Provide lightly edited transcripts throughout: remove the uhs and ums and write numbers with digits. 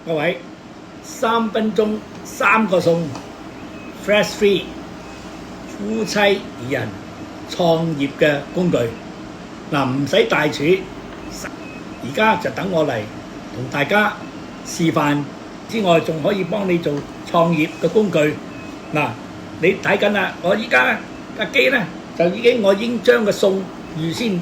各位3分鐘3個餸 ，Flash Free 夫妻二人創業嘅工具。嗱，唔使大廚，而家就等我嚟同大家示範之外，仲可以幫你做創業嘅工具。嗱，你睇緊啦，我依家架機咧我已經將個餸預先，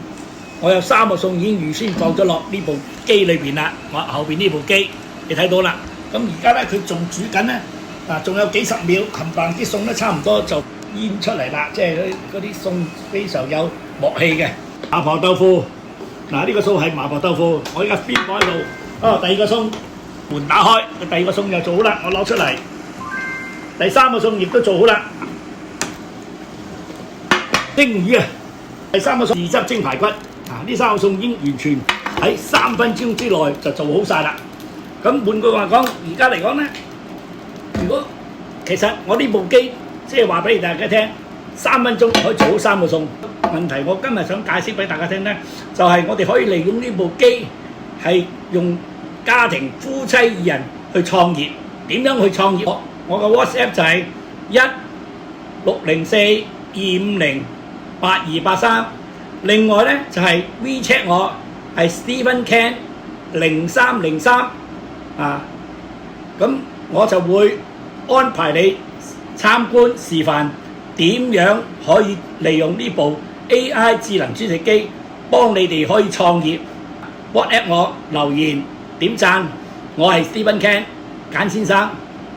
我有3個餸已經預先放咗落呢部機裏邊啦。我後邊呢部機你睇到啦。咁而家咧佢仲煮緊咧，嗱仲有幾十秒，冚唪唥啲餸咧差唔多就煙出嚟啦，即係嗰啲餸非常有鑊氣嘅。麻婆豆腐，嗱呢個餸係麻婆豆腐，我而家邊擺喺度。哦，第二個餸門打開，第二個餸又做好啦，我攞出嚟。第3個餸亦都做好啦，蒸魚啊！第3個餸豉汁蒸排骨，呢3個餸已經完全喺3分鐘之內就做好晒啦。咁換句話講，而家嚟講咧，如果其實我呢部機即係話俾大家聽，3分鐘可以做好3個餸。問題我今日想解釋俾大家聽咧，就係我哋可以利用呢部機係用家庭夫妻二人去創業。點樣去創業？我嘅 WhatsApp 就係1604-250-8283。另外咧就係 WeChat 我係 Stephen Ken 0303咁我就會安排你參觀示範點樣可以利用呢部 AI 智能煮食機幫你哋可以創業。WhatsApp 我留言點讚，我係 Stephen Ken 簡先生，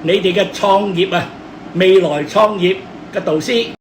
你哋嘅創業未來創業嘅導師。